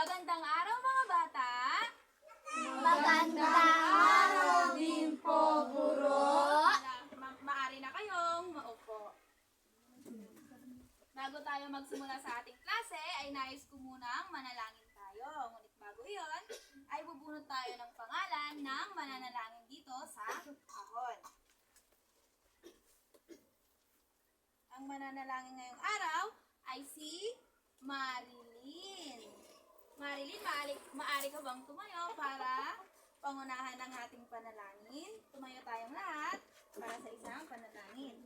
Magandang araw mga bata! Magandang araw din po, Guro. Maari na kayong maupo. Bago tayo magsimula sa ating klase, ay nais ko munang manalangin tayo. Ngunit bago iyon, ay bubunot tayo ng pangalan ng mananalangin dito sa kahon. Ang mananalangin ngayong araw ay si Marilyn. Marilyn, maaari ka bang tumayo para pangunahan ng ating panalangin? Tumayo tayong lahat para sa isang panalangin.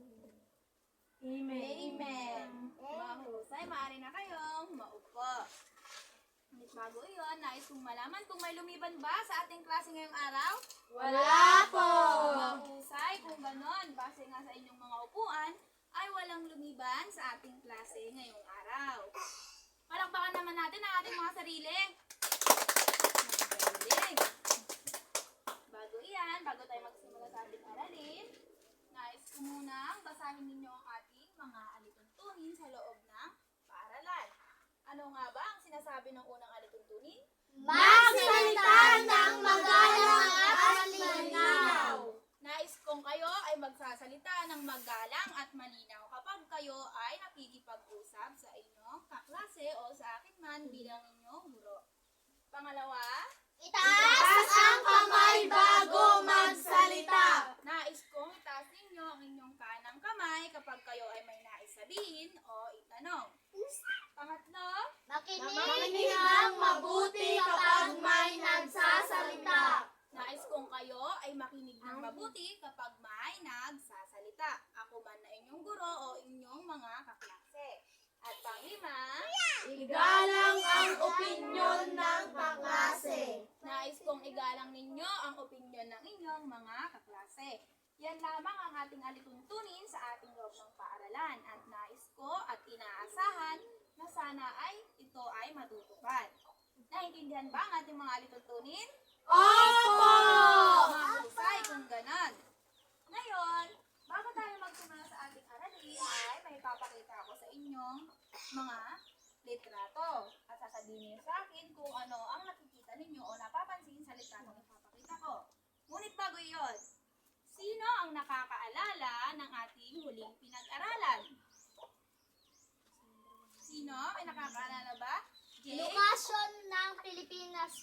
Amen. Amen. Mahusay, maaari na kayong maupo. Ngunit bago iyon, nais kong malaman kung may lumiban ba sa ating klase ngayong araw? Wala po. Mahusay, kung ganon, base nga sa inyong mga upuan, ay walang lumiban sa ating klase ngayong araw. Palakpakan naman natin ang ating mga sarili. Magaling. Bago tayo magsimula sa ating aralin, nais ko munang basahin ninyo ang ating mga alituntunin sa loob ng paaralan. Ano nga ba ang sinasabi ng unang alituntunin? Magsalita ng magalang at malinaw. Nais kong kayo ay magsasalita ng magalang at malinaw kapag kayo ay nakikipag-usap sa inyong kaklase o sa akin man bilang inyong guro. Pangalawa, Itaas ang kamay bago magsalita. nais kong itaas ninyo ang inyong kanang kamay kapag kayo ay may nais sabihin o itanong. Pangatlo, Makinig ng mabuti kapag may nagsasalita. nais kong kayo ay makinig ng mabuti kapag may nagsasalita. Ako man na inyong guro o inyong mga kaklase. At panglima, Igalang ang opinyon ng kaklase. nais kong igalang ninyo ang opinyon ng inyong mga kaklase. Yan lamang ang ating alituntunin sa ating loob ng paaralan at nais ko at inaasahan na sana ay ito ay matutupad. Naintindihan ba ang ating mga alituntunin? Opo! Mahusay kung ganon. Ngayon, bago tayo magsimula sa ating aralin, ay may papakita ako sa inyong mga litrato. At sasabihin niyo sa akin kung ano ang nakikita ninyo o napapansin sa litrato na papakita ko. Ngunit bago iyon, sino ang nakakaalala ng ating huling pinag-aralan? Sino? May nakakaalala ba? Jay? Lokasyon ng Pilipinas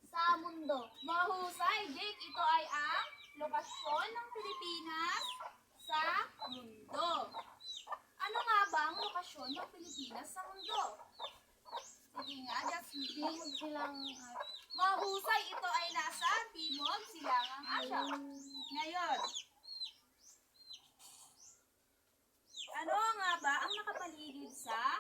sa mundo. Mahusay, Jake. Ito ay ang lokasyon ng Pilipinas sa mundo. Ano nga ba ang lokasyon ng Pilipinas sa mundo? Sige nga, Jasmine. Mahusay, ito ay nasa Timog Silangang Asya. Ngayon, ano nga ba ang nakapaligid sa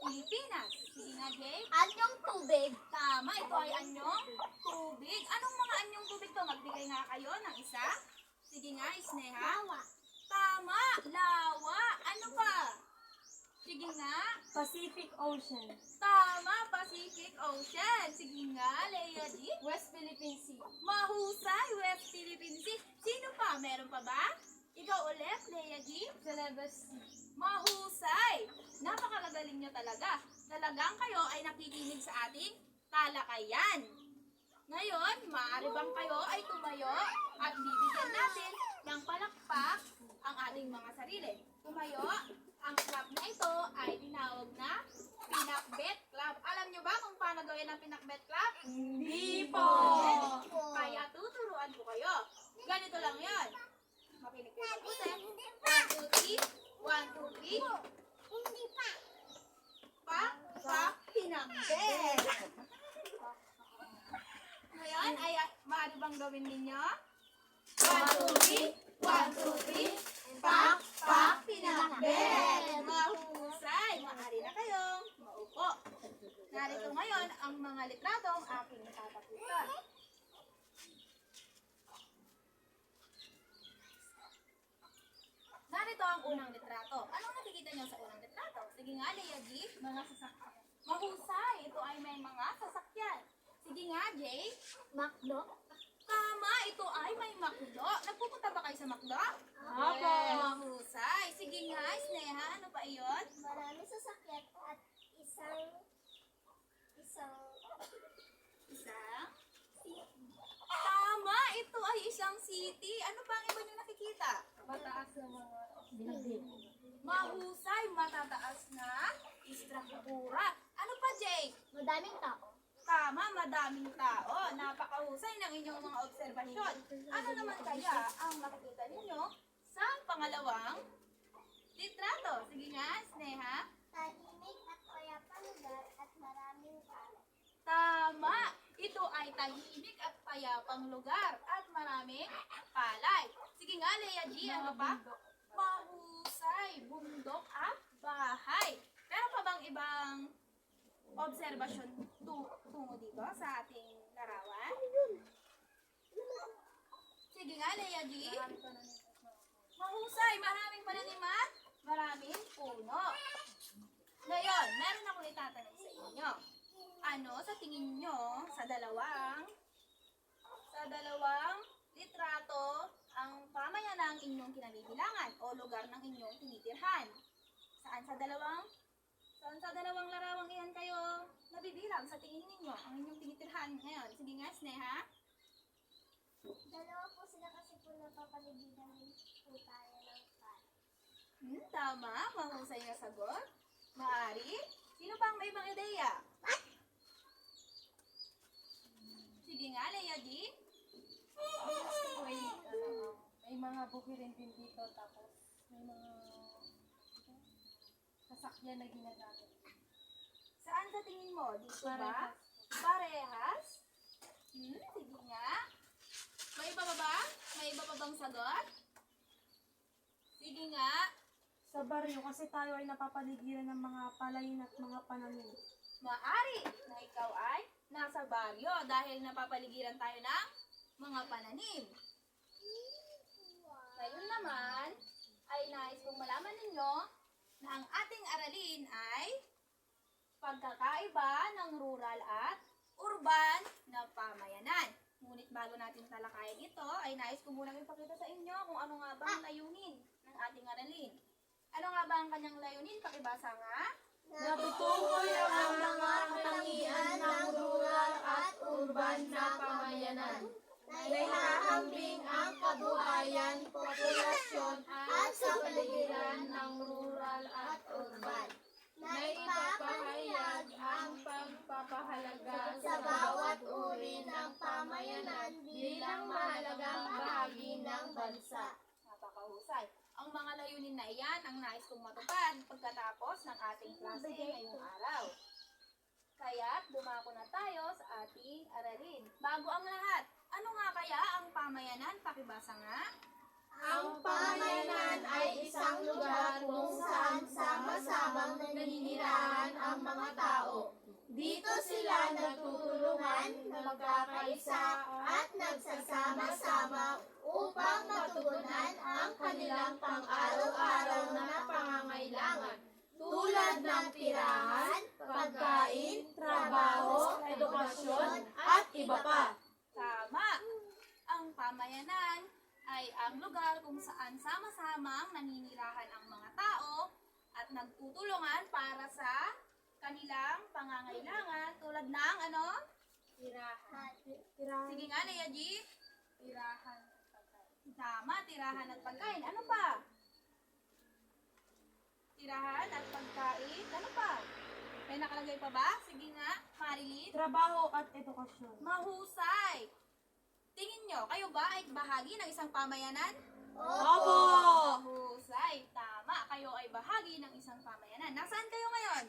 Pilipinas? Sige nga, Jake. Anyong tubig. Tama, ito ay anyong tubig. Anong mga anyong tubig to? Magbigay nga kayo ng isa. Sige nga, Isneha. Tama, lawa. Ano pa? Sige nga. Pacific Ocean. Tama, Pacific Ocean. Sige nga, Leia G. West Philippine Sea. Mahusay, West Philippine Sea. Sino pa? Meron pa ba? Ikaw ulit, Leia G. Celebes Sea. Mahusay! Napakagagaling nyo talaga. Talagang kayo ay nakikinig sa ating talakayan. Ngayon, maaari bang kayo ay tumayo at bibigyan natin ng palakpak ang ating mga sarili. Tumayo, ang clap na ito ay tinawag na pinakbet clap. Alam nyo ba kung paano gawin ang pinakbet clap? Hindi po. Kaya tuturuan ko kayo. Ganito lang yon. Makinig kayo mabuti. 1, 2, 3. 1, 2, 3. Hindi pa. Pinakbet. Ngayon, ay maaari bang gawin ninyo? 1, 2, 3. 1, 2, 3. Pinakbet. Mahusay. Maaari na kayong maupo. Narito ngayon ang mga litratong aking ipapakita. Narito ang unang litrato. Anong nakikita niyo sa unang litrato? Sige nga, Leia G. Mga sasakyan. Mahusay. Ito ay may mga sasakyan. Sige nga, Jay. Macdo. Tama, ito ay may McDo. Nagpupunta ba kayo sa McDo? Opo. Mahusay. Sige nga, Sneha. Ano pa iyon? Marami sasakyan at Isang? Tama! Ito ay isang city. Ano pa ang iba niyo nakikita? Mataas na mga building. Mahusay, matataas na istruktura. Ano pa, Jake? Madaming tao. Tama, madaming tao. Napakahusay ng inyong mga obserbasyon. Ano naman kaya ang makikita ninyo sa pangalawang litrato? Sige nga, Sneha. Tahimik at payapang lugar at maraming tao. Tama! Ito ay tahimik at payapang lugar at maraming palay. Sige nga, Lea G, ano pa? Mahusay, bundok at bahay. Meron pa bang ibang obserbasyon tungo dito sa ating larawan? Sige nga, Lea G. Mahusay, maraming pananiman, maraming puno. Ngayon, meron akong itatanong sa inyo. Ano sa tingin nyo sa dalawang litrato ang pamayanang inyong kinabibilangan o lugar ng inyong tinitirhan? Saan sa dalawang larawang iyan kayo nabibilang sa tingin ninyo ang inyong tinitirhan ngayon? Sige nga, Sneha. Dalawa po sila kasi po napapaligiran din po tayo ng pala. Tama, mahusay na sagot. Maari? Sino pang may ibang ideya? Sige nga, Lea G. May mga bukirin din dito, tapos may mga sasakyan na ginagamit. Saan sa tingin mo? Dito ba? Parehas. Parehas? Sige nga. May iba pa ba? May iba pa bang sagot? Sige nga. Sa baryo, kasi tayo ay napapaligiran ng mga palayin at mga pananim. Maari na ikaw ay nasa baryo dahil napapaligiran tayo ng mga pananim. Ngayon naman, ay nais kong malaman ninyo na ang ating aralin ay pagkakaiba ng rural at urban na pamayanan. Ngunit bago natin talakayan ito, ay nais ko munang ipakita sa inyo kung ano nga ba ang layunin ng ating aralin. Ano nga ba ang kanyang layunin? Pakibasa nga. Natutukoy ang mga katangian ng rural at urban na pamayanan. Naihahambing ang kabuhayan, populasyon at sa paligiran ng rural at urban. Naipapahayag ang pagpapahalaga sa bawat uri ng pamayanan bilang mahalagang bahagi ng bansa. Napakahusay. Ang mga layunin na iyan ang nais kong matupad pagkatapos ng ating klase ngayong araw. Kaya't dumako na tayo sa ating aralin. Bago ang lahat, ano nga kaya ang pamayanan? Pakibasa nga. Ang pamayanan ay isang lugar kung saan sama-samang naninirahan ang mga tao. Dito sila nagtutulungan, magkakaisa at nagsasama-sama upang matugunan ang kanilang pang-araw-araw na pangangailangan tulad ng tirahan, pagkain, trabaho, edukasyon at iba pa. Tama! Ang pamayanan ay ang lugar kung saan sama-samang naninirahan ang mga tao at nagtutulungan para sa kanilang pangangailangan tulad ng ano? Tirahan. Sige nga, Lea G. Tirahan at pagkain. Tama, tirahan at pagkain. Ano pa? Tirahan at pagkain. Ano pa? May nakalagay pa ba? Sige nga, Marilyn. Trabaho at edukasyon. Mahusay! Tingin nyo, kayo ba ay bahagi ng isang pamayanan? Opo! Mahusay! Tama, kayo ay bahagi ng isang pamayanan. Nasaan kayo ngayon?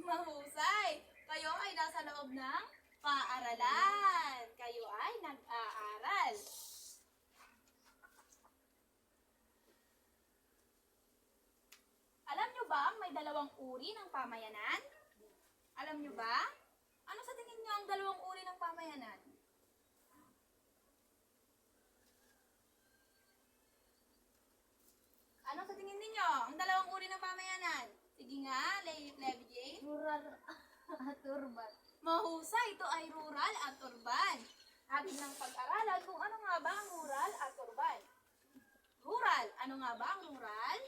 Mahusay! Kayo ay nasa loob ng paaralan. Kayo ay nag-aaral. Alam nyo ba may dalawang uri ng pamayanan? Alam nyo ba? Ano sa tingin nyo ang dalawang uri ng pamayanan? Ano sa tingin ninyo ang dalawang uri ng pamayanan? Sige nga, Levi J. Rural at urban. Mahusay, ito ay rural at urban. Atin ng pag-aralan kung ano nga ba ang rural at urban. Rural, ano nga ba ang rural?